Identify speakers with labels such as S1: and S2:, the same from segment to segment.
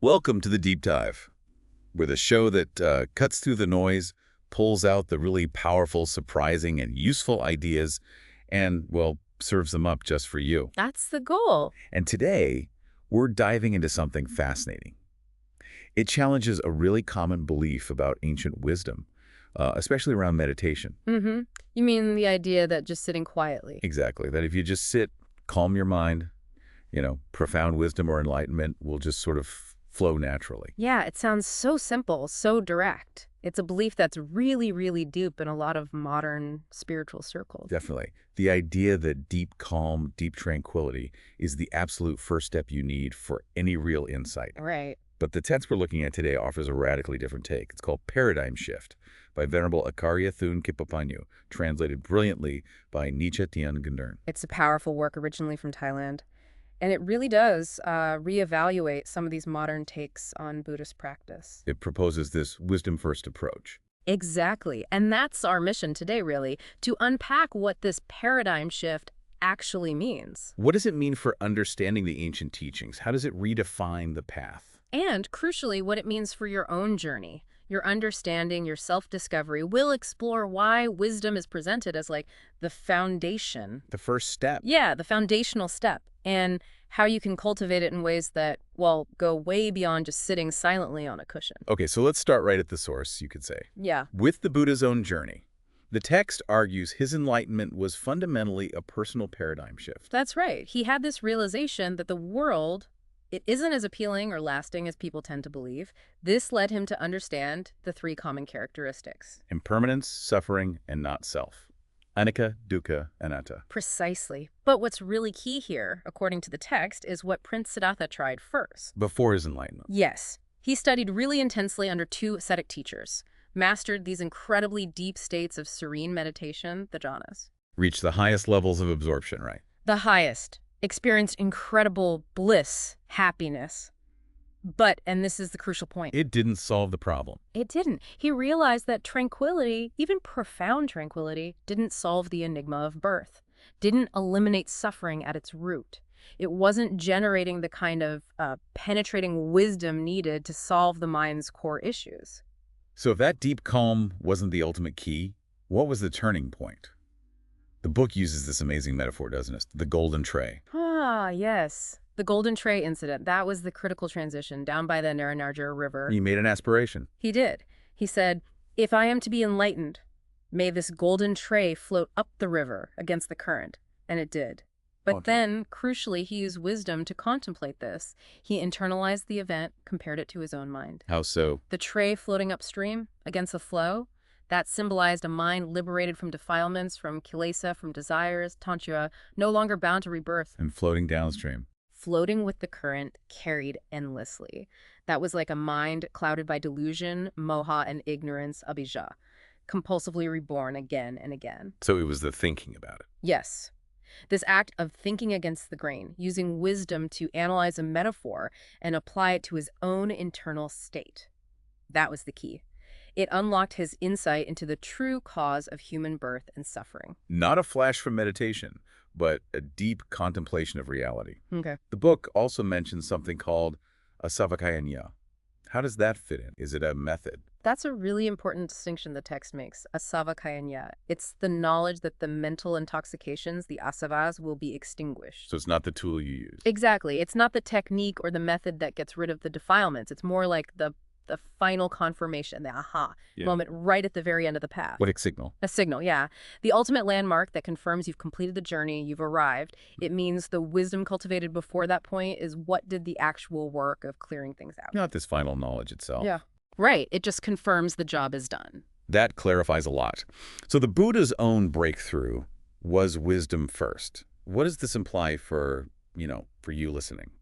S1: Welcome to the Deep Dive. We're the show that cuts through the noise, pulls out the really powerful, surprising, and useful ideas, and, well, serves them up just for you.
S2: That's the goal.
S1: And today, we're diving into something fascinating. It challenges a really common belief about ancient wisdom, especially around meditation.
S2: Mm-hmm. You mean the idea that just sitting quietly?
S1: Exactly, that if you just sit, calm your mind, profound wisdom or enlightenment will just sort of flow naturally.
S2: Yeah, it sounds so simple, so direct. It's a belief that's really, really deep in a lot of modern spiritual circles.
S1: Definitely. The idea that deep calm, deep tranquility is the absolute first step you need for any real insight.
S2: Right.
S1: But the text we're looking at today offers a radically different take. It's called Paradigm Shift by Venerable Acharya Thoon Khippapanno, translated brilliantly by Nietzsche Tian Gundern.
S2: It's a powerful work originally from Thailand. And it really does reevaluate some of these modern takes on Buddhist practice.
S1: It proposes this wisdom-first approach.
S2: Exactly. And that's our mission today, really, to unpack what this paradigm shift actually means.
S1: What does it mean for understanding the ancient teachings? How does it redefine the path?
S2: And, crucially, what it means for your own journey. Your understanding, your self-discovery. We'll explore why wisdom is presented as, like, the foundation.
S1: The first step.
S2: Yeah, the foundational step. And how you can cultivate it in ways that, well, go way beyond just sitting silently on a cushion.
S1: Okay, so let's start right at the source, you could say.
S2: Yeah.
S1: With the Buddha's own journey. The text argues his enlightenment was fundamentally a personal paradigm shift.
S2: That's right. He had this realization that the world, it isn't as appealing or lasting as people tend to believe. This led him to understand the three common characteristics.
S1: Impermanence, suffering, and not self. Anicca, dukkha, anatta.
S2: Precisely. But what's really key here, according to the text, is what Prince Siddhartha tried first.
S1: Before his enlightenment.
S2: Yes. He studied really intensely under two ascetic teachers, mastered these incredibly deep states of serene meditation, the jhanas.
S1: Reached the highest levels of absorption, right?
S2: The highest. Experienced incredible bliss, happiness. But, and this is the crucial point,
S1: It didn't solve the problem.
S2: it didn't. He realized that tranquility, even profound tranquility, didn't solve the enigma of birth, didn't eliminate suffering at its root. It wasn't generating the kind of penetrating wisdom needed to solve the mind's core issues.
S1: So if that deep calm wasn't the ultimate key, what was the turning point? The book uses this amazing metaphor, doesn't it? The golden tray.
S2: Ah, yes. The Golden Tray incident, that was the critical transition down by the Naranagar River.
S1: He made an aspiration.
S2: He did. He said, if I am to be enlightened, may this golden tray float up the river against the current. And it did. But then, crucially, he used wisdom to contemplate this. He internalized the event, compared it to his own mind.
S1: How so?
S2: The tray floating upstream against the flow, that symbolized a mind liberated from defilements, from kilesa, from desires, tantra, no longer bound to rebirth.
S1: And floating downstream.
S2: Floating with the current, carried endlessly. That was like a mind clouded by delusion, moha, and ignorance, abhijja, compulsively reborn again and again.
S1: So it was the thinking about it.
S2: Yes. This act of thinking against the grain, using wisdom to analyze a metaphor and apply it to his own internal state. That was the key. It unlocked his insight into the true cause of human birth and suffering.
S1: Not a flash from meditation, but a deep contemplation of reality.
S2: Okay.
S1: The book also mentions something called asavakayanya. How does that fit in? Is it a method?
S2: That's a really important distinction the text makes, asavakayanya. It's the knowledge that the mental intoxications, the asavas, will be extinguished.
S1: So it's not the tool you use.
S2: Exactly. It's not the technique or the method that gets rid of the defilements. It's more like the final confirmation, the aha moment right at the very end of the path.
S1: What a signal.
S2: A signal, yeah. The ultimate landmark that confirms you've completed the journey, you've arrived. It means the wisdom cultivated before that point is what did the actual work of clearing things out.
S1: Not this final knowledge itself.
S2: Yeah. Right. It just confirms the job is done.
S1: That clarifies a lot. So the Buddha's own breakthrough was wisdom first. What does this imply for you listening,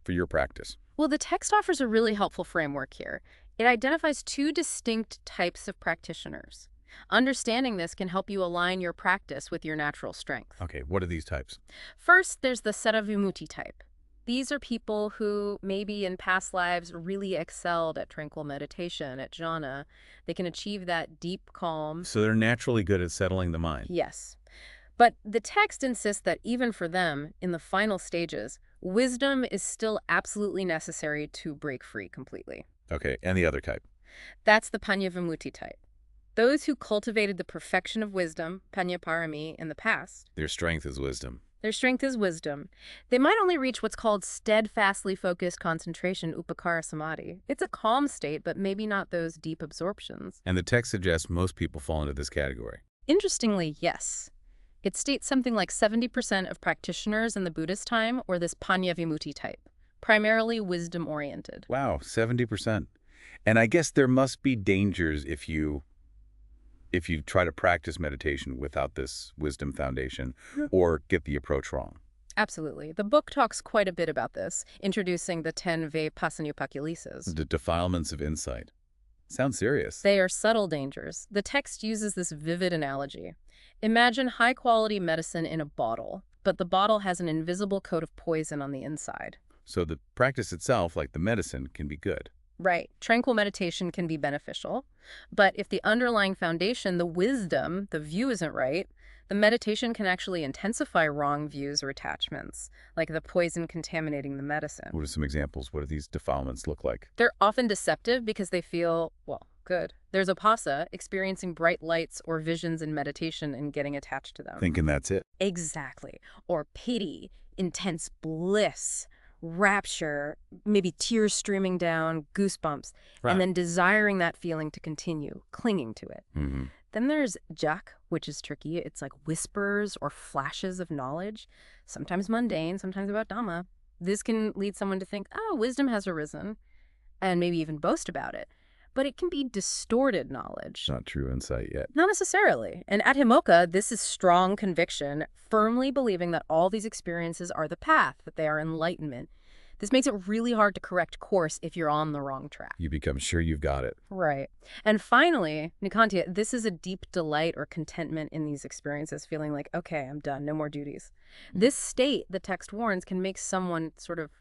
S1: for your practice?
S2: Well, the text offers a really helpful framework here. It identifies two distinct types of practitioners. Understanding this can help you align your practice with your natural strength.
S1: Okay, what are these types?
S2: First, there's the ceto-vimutti type. These are people who maybe in past lives really excelled at tranquil meditation, at ñāṇa. They can achieve that deep calm.
S1: So they're naturally good at settling the mind.
S2: Yes. But the text insists that even for them, in the final stages, Wisdom is still absolutely necessary to break free completely.
S1: Okay, and the other type?
S2: That's the paññā-vimutti type. Those who cultivated the perfection of wisdom, paññā-parami, in the past.
S1: Their strength is wisdom.
S2: Their strength is wisdom. They might only reach what's called steadfastly focused concentration, upacara samadhi. It's a calm state, but maybe not those deep absorptions.
S1: And the text suggests most people fall into this category.
S2: Interestingly, yes. It states something like 70% of practitioners in the Buddhist time were this paññā-vimutti type, primarily wisdom-oriented.
S1: Wow, 70%. And I guess there must be dangers if you try to practice meditation without this wisdom foundation or get the approach wrong.
S2: Absolutely. The book talks quite a bit about this, introducing the 10 Vipassanūpakilesas.
S1: The defilements of insight. Sounds serious.
S2: They are subtle dangers. The text uses this vivid analogy. Imagine high-quality medicine in a bottle, but the bottle has an invisible coat of poison on the inside.
S1: So the practice itself, like the medicine, can be good.
S2: Right. Tranquil meditation can be beneficial. But if the underlying foundation, the wisdom, the view isn't right, the meditation can actually intensify wrong views or attachments, like the poison contaminating the medicine.
S1: What are some examples? What do these defilements look like?
S2: They're often deceptive because they feel, well, good. There's apasa, experiencing bright lights or visions in meditation and getting attached to them.
S1: Thinking that's it.
S2: Exactly. Or pity, intense bliss, rapture, maybe tears streaming down, goosebumps,
S1: Right.
S2: and then desiring that feeling to continue, clinging to it.
S1: Mm-hmm.
S2: Then there's jak, which is tricky. It's like whispers or flashes of knowledge, sometimes mundane, sometimes about Dhamma. This can lead someone to think, oh, wisdom has arisen, and maybe even boast about it. But it can be distorted knowledge.
S1: Not true insight yet.
S2: Not necessarily. And at Himoka, this is strong conviction, firmly believing that all these experiences are the path, that they are enlightenment. This makes it really hard to correct course if you're on the wrong track.
S1: You become sure you've got it.
S2: Right. And finally, Nikantiya, this is a deep delight or contentment in these experiences, feeling like, okay, I'm done, no more duties. This state, the text warns, can make someone sort of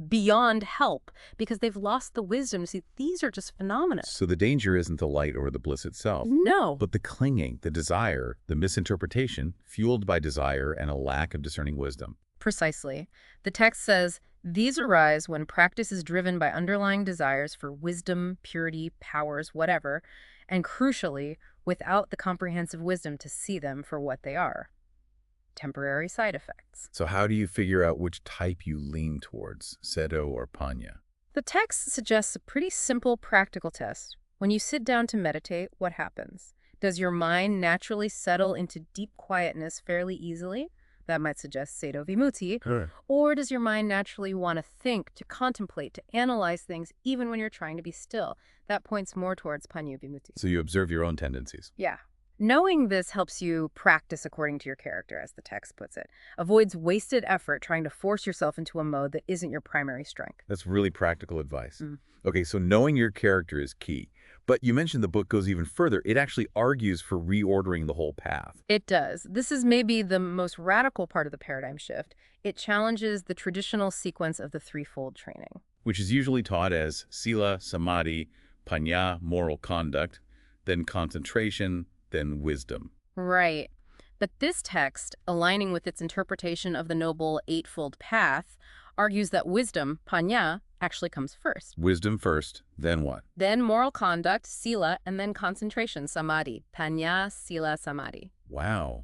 S2: beyond help because they've lost the wisdom. See, these are just phenomena.
S1: So the danger isn't the light or the bliss itself,
S2: No.
S1: but the clinging, the desire, the misinterpretation, fueled by desire and a lack of discerning wisdom.
S2: Precisely. The text says, these arise when practice is driven by underlying desires for wisdom, purity, powers, whatever, and crucially, without the comprehensive wisdom to see them for what they are. Temporary side effects.
S1: So how do you figure out which type you lean towards, ceto or paññā?
S2: The text suggests a pretty simple practical test. When you sit down to meditate, what happens? Does your mind naturally settle into deep quietness fairly easily? That might suggest ceto-vimutti. Or does your mind naturally want to think, to contemplate, to analyze things, even when you're trying to be still? That points more towards paññā-vimutti.
S1: So you observe your own tendencies.
S2: Yeah. Knowing this helps you practice according to your character, as the text puts it. Avoids wasted effort trying to force yourself into a mode that isn't your primary strength.
S1: That's really practical advice.
S2: Mm.
S1: Okay, so knowing your character is key. But you mentioned the book goes even further. It actually argues for reordering the whole path.
S2: It does. This is maybe the most radical part of the paradigm shift. It challenges the traditional sequence of the threefold training.
S1: Which is usually taught as sila, samadhi, paññā, moral conduct, then concentration, then wisdom.
S2: Right. But this text, aligning with its interpretation of the Noble Eightfold Path, argues that wisdom, paññā, actually comes first.
S1: Wisdom first, then what?
S2: Then moral conduct, sila, and then concentration, samādhi. Paññā, sila, samādhi.
S1: Wow.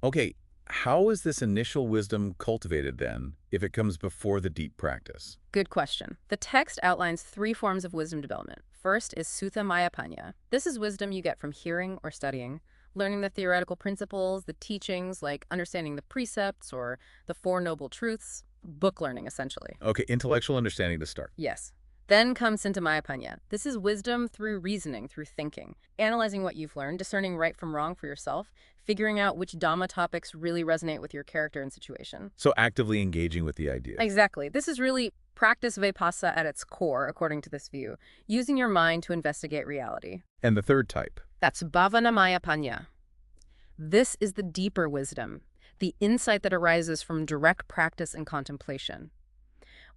S1: Okay, how is this initial wisdom cultivated then, if it comes before the deep practice?
S2: Good question. The text outlines 3 forms of wisdom development. First is sutta maya paññā. This is wisdom you get from hearing or studying, learning the theoretical principles, the teachings, like understanding the precepts or the Four Noble Truths. Book learning, essentially.
S1: Okay, intellectual understanding to start.
S2: Yes. Then comes sutta maya paññā. This is wisdom through reasoning, through thinking, analyzing what you've learned, discerning right from wrong for yourself, figuring out which Dhamma topics really resonate with your character and situation.
S1: So actively engaging with the idea.
S2: Exactly. This is really practice vipassana at its core, according to this view, using your mind to investigate reality.
S1: And the third type?
S2: That's bhavana maya paññā. This is the deeper wisdom, the insight that arises from direct practice and contemplation,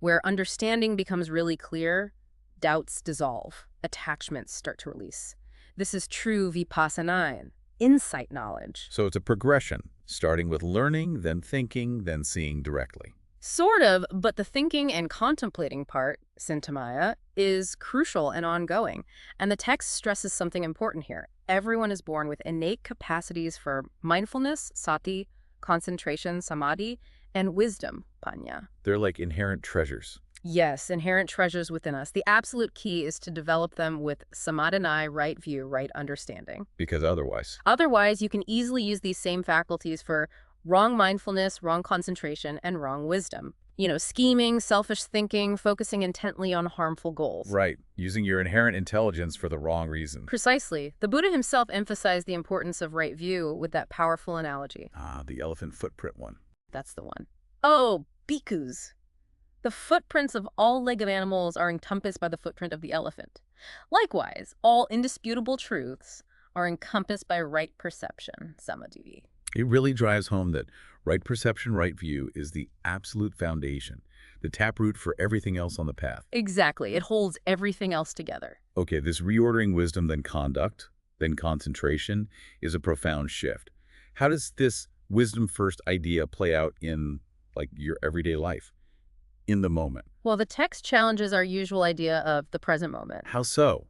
S2: where understanding becomes really clear, doubts dissolve, attachments start to release. This is true vipassana, insight knowledge.
S1: So it's a progression, starting with learning, then thinking, then seeing directly.
S2: Sort of, but the thinking and contemplating part, Sintamaya, is crucial and ongoing. And the text stresses something important here. Everyone is born with innate capacities for mindfulness, sati, concentration, samādhi, and wisdom, paññā.
S1: They're like inherent treasures.
S2: Yes, inherent treasures within us. The absolute key is to develop them with samādhi, right view, right understanding.
S1: Because otherwise...
S2: Otherwise, you can easily use these same faculties for wrong mindfulness, wrong concentration, and wrong wisdom. You know, scheming, selfish thinking, focusing intently on harmful goals.
S1: Right, using your inherent intelligence for the wrong reason.
S2: Precisely. The Buddha himself emphasized the importance of right view with that powerful analogy.
S1: Ah, the elephant footprint one.
S2: That's the one. Oh, bhikkhus. The footprints of all legged animals are encompassed by the footprint of the elephant. Likewise, all indisputable truths are encompassed by right perception, samādhi.
S1: It really drives home that right perception, right view is the absolute foundation, the taproot for everything else on the path.
S2: Exactly. It holds everything else together.
S1: Okay, this reordering wisdom, then conduct, then concentration is a profound shift. How does this wisdom-first idea play out in, like, your everyday life, in the moment?
S2: Well, the text challenges our usual idea of the present moment.
S1: How so?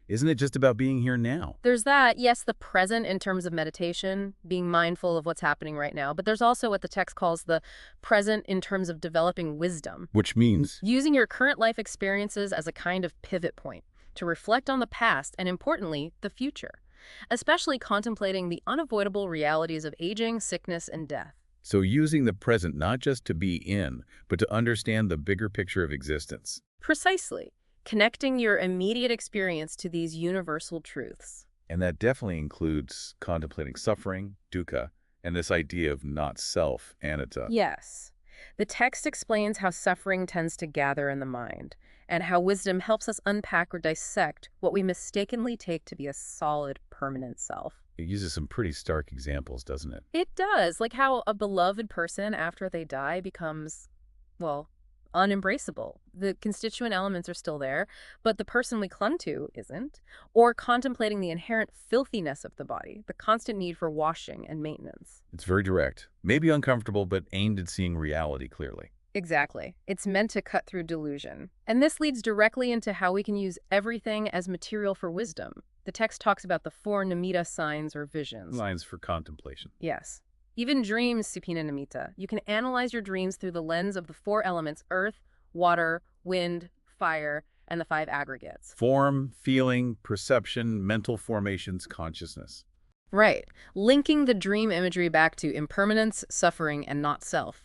S1: Isn't it just about being here now?
S2: There's that, yes, the present in terms of meditation, being mindful of what's happening right now, but there's also what the text calls the present in terms of developing wisdom.
S1: Which means?
S2: Using your current life experiences as a kind of pivot point to reflect on the past and, importantly, the future, especially contemplating the unavoidable realities of aging, sickness, and death.
S1: So using the present not just to be in, but to understand the bigger picture of existence.
S2: Precisely. Connecting your immediate experience to these universal truths.
S1: And that definitely includes contemplating suffering, dukkha, and this idea of not self, anatta.
S2: Yes. The text explains how suffering tends to gather in the mind, and how wisdom helps us unpack or dissect what we mistakenly take to be a solid, permanent self.
S1: It uses some pretty stark examples, doesn't it?
S2: It does, like how a beloved person after they die becomes, well, unembraceable. The constituent elements are still there, but the person we clung to isn't. Or contemplating the inherent filthiness of the body, the constant need for washing and maintenance.
S1: It's very direct, maybe uncomfortable, but aimed at seeing reality clearly.
S2: Exactly. It's meant to cut through delusion. And this leads directly into how we can use everything as material for wisdom. The text talks about the 4 nimitta signs or visions.
S1: Lines for contemplation.
S2: Yes. Even dreams, supina nimitta. You can analyze your dreams through the lens of the 4 elements: earth, water, wind, fire, and the 5 aggregates.
S1: Form, feeling, perception, mental formations, consciousness.
S2: Right. Linking the dream imagery back to impermanence, suffering, and not self.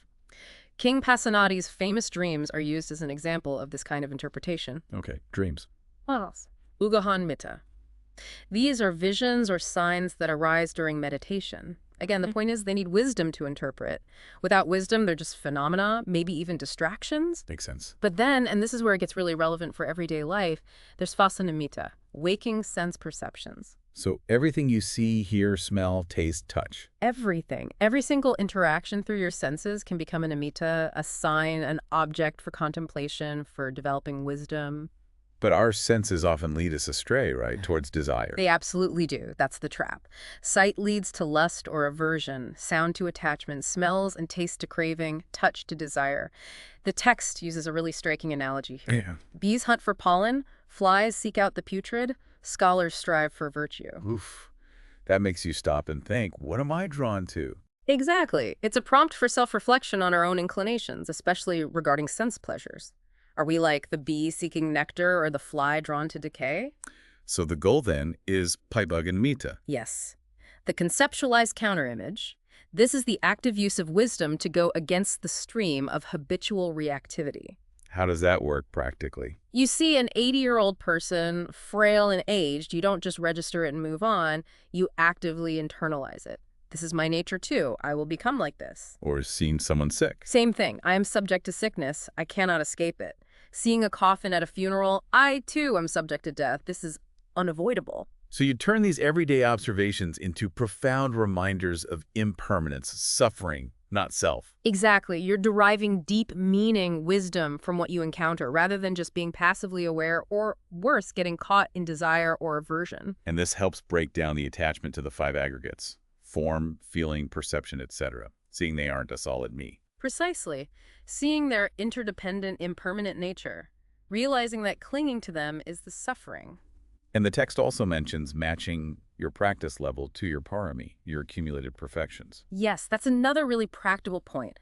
S2: King Pasenadi's famous dreams are used as an example of this kind of interpretation.
S1: Okay, dreams.
S2: What else? Ugahan Mitta. These are visions or signs that arise during meditation. Again, the point is they need wisdom to interpret. Without wisdom, they're just phenomena, maybe even distractions.
S1: Makes sense.
S2: But then, and this is where it gets really relevant for everyday life, there's phassa-nimitta, waking sense perceptions.
S1: So everything you see, hear, smell, taste, touch.
S2: Everything. Every single interaction through your senses can become a nimitta, a sign, an object for contemplation, for developing wisdom.
S1: But our senses often lead us astray, right, towards desire.
S2: They absolutely do. That's the trap. Sight leads to lust or aversion, sound to attachment, smells and taste to craving, touch to desire. The text uses a really striking analogy here.
S1: Yeah.
S2: Bees hunt for pollen, flies seek out the putrid, scholars strive for virtue.
S1: Oof. That makes you stop and think, what am I drawn to?
S2: Exactly. It's a prompt for self-reflection on our own inclinations, especially regarding sense pleasures. Are we like the bee seeking nectar or the fly drawn to decay?
S1: So the goal then is paibhaga-nimitta.
S2: Yes. The conceptualized counterimage. This is the active use of wisdom to go against the stream of habitual reactivity.
S1: How does that work practically?
S2: You see an 80-year-old person, frail and aged, you don't just register it and move on, you actively internalize it. This is my nature too. I will become like this.
S1: Or seeing someone sick.
S2: Same thing. I am subject to sickness. I cannot escape it. Seeing a coffin at a funeral, I too am subject to death. This is unavoidable.
S1: So you turn these everyday observations into profound reminders of impermanence, suffering, not self.
S2: Exactly. You're deriving deep meaning, wisdom from what you encounter, rather than just being passively aware or, worse, getting caught in desire or aversion.
S1: And this helps break down the attachment to the 5 aggregates: form, feeling, perception, etc., seeing they aren't a solid me.
S2: Precisely. Seeing their interdependent, impermanent nature. Realizing that clinging to them is the suffering.
S1: And the text also mentions matching your practice level to your parami, your accumulated perfections.
S2: Yes, that's another really practical point.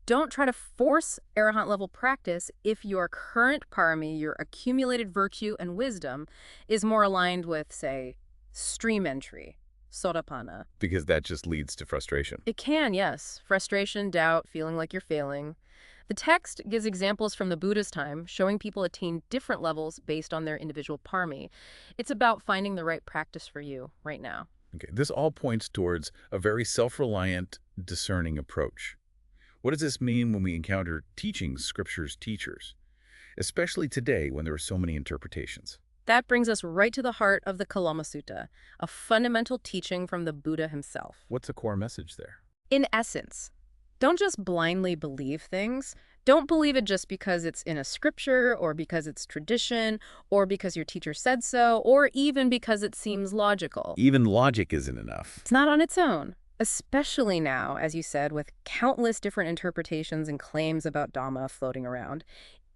S2: Don't try to force arahant-level practice if your current parami, your accumulated virtue and wisdom, is more aligned with, say, stream entry, sotapanna.
S1: Because that just leads to frustration.
S2: It can, yes. Frustration, doubt, feeling like you're failing. The text gives examples from the Buddha's time, showing people attain different levels based on their individual parami. It's about finding the right practice for you right now.
S1: Okay, this all points towards a very self-reliant, discerning approach. What does this mean when we encounter teachings, scriptures, teachers, especially today when there are so many interpretations?
S2: That brings us right to the heart of the Kalama Sutta, a fundamental teaching from the Buddha himself.
S1: What's the core message there?
S2: In essence, don't just blindly believe things. Don't believe it just because it's in a scripture or because it's tradition or because your teacher said so or even because it seems logical.
S1: Even logic isn't enough.
S2: It's not on its own. Especially now, as you said, with countless different interpretations and claims about Dhamma floating around.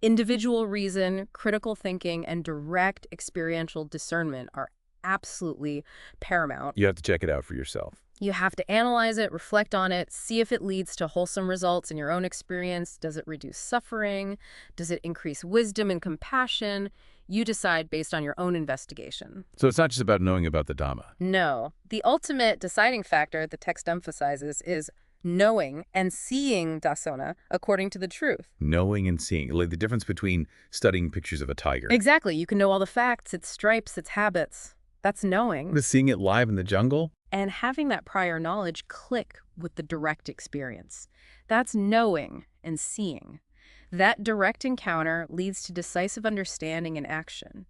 S2: Individual reason, critical thinking, and direct experiential discernment are absolutely paramount.
S1: You have to check it out for yourself.
S2: You have to analyze it, reflect on it, see if it leads to wholesome results in your own experience. Does it reduce suffering? Does it increase wisdom and compassion? You decide based on your own investigation.
S1: So it's not just about knowing about the Dhamma.
S2: No. The ultimate deciding factor the text emphasizes is knowing and seeing dassana according to the truth.
S1: Knowing and seeing, like the difference between studying pictures of a tiger.
S2: Exactly. You can know all the facts, its stripes, its habits. That's knowing.
S1: But seeing it live in the jungle?
S2: And having that prior knowledge click with the direct experience. That's knowing and seeing. That direct encounter leads to decisive understanding and action.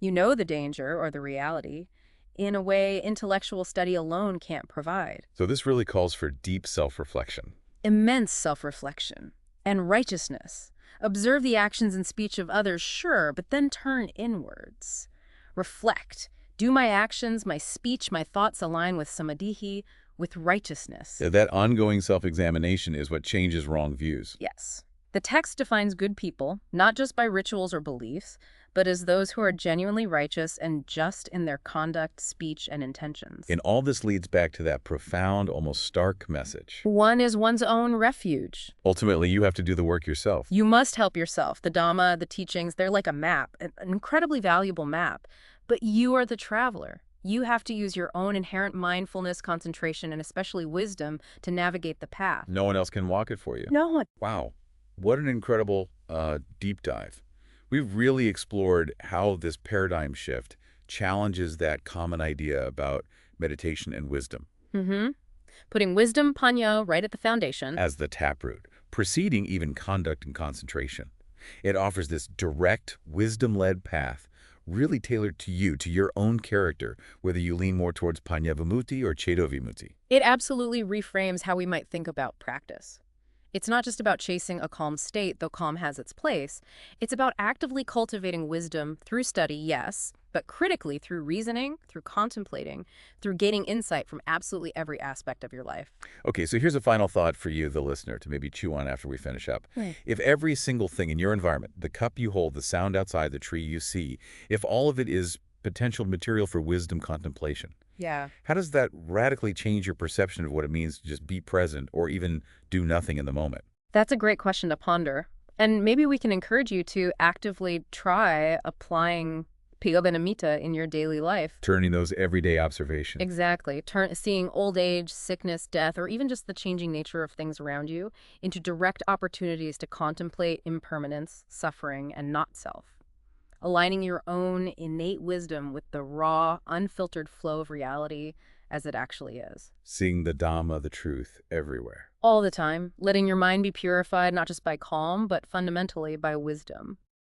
S2: You know the danger or the reality in a way intellectual study alone can't provide.
S1: So this really calls for deep self-reflection.
S2: Immense self-reflection and righteousness. Observe the actions and speech of others, sure, but then turn inwards. Reflect. Do my actions, my speech, my thoughts align with samā-diṭṭhi, with righteousness?
S1: That ongoing self-examination is what changes wrong views.
S2: Yes. The text defines good people, not just by rituals or beliefs, but as those who are genuinely righteous and just in their conduct, speech, and intentions.
S1: And all this leads back to that profound, almost stark message.
S2: One is one's own refuge.
S1: Ultimately, you have to do the work yourself.
S2: You must help yourself. The Dhamma, the teachings, they're like a map, an incredibly valuable map. But you are the traveler. You have to use your own inherent mindfulness, concentration, and especially wisdom to navigate the path.
S1: No one else can walk it for you.
S2: No one.
S1: Wow. What an incredible deep dive. We've really explored how this paradigm shift challenges that common idea about meditation and wisdom.
S2: Putting wisdom, paññā, right at the foundation.
S1: As the taproot, preceding even conduct and concentration. It offers this direct, wisdom-led path really tailored to you, to your own character, whether you lean more towards paññā-vimutti or ceto-vimutti.
S2: It absolutely reframes how we might think about practice. It's not just about chasing a calm state, though calm has its place. It's about actively cultivating wisdom through study, yes, but critically through reasoning, through contemplating, through gaining insight from absolutely every aspect of your life.
S1: Okay, so here's a final thought for you, the listener, to maybe chew on after we finish up. If every single thing in your environment, the cup you hold, the sound outside, the tree you see, if all of it is potential material for wisdom contemplation, how does that radically change your perception of what it means to just be present or even do nothing in the moment?
S2: That's a great question to ponder. And maybe we can encourage you to actively try applying piga-benamitta in your daily life.
S1: Turning those everyday observations.
S2: Exactly. Seeing old age, sickness, death, or even just the changing nature of things around you into direct opportunities to contemplate impermanence, suffering, and not-self. Aligning your own innate wisdom with the raw, unfiltered flow of reality as it actually is.
S1: Seeing the Dhamma, the truth, everywhere.
S2: All the time, letting your mind be purified not just by calm, but fundamentally by wisdom.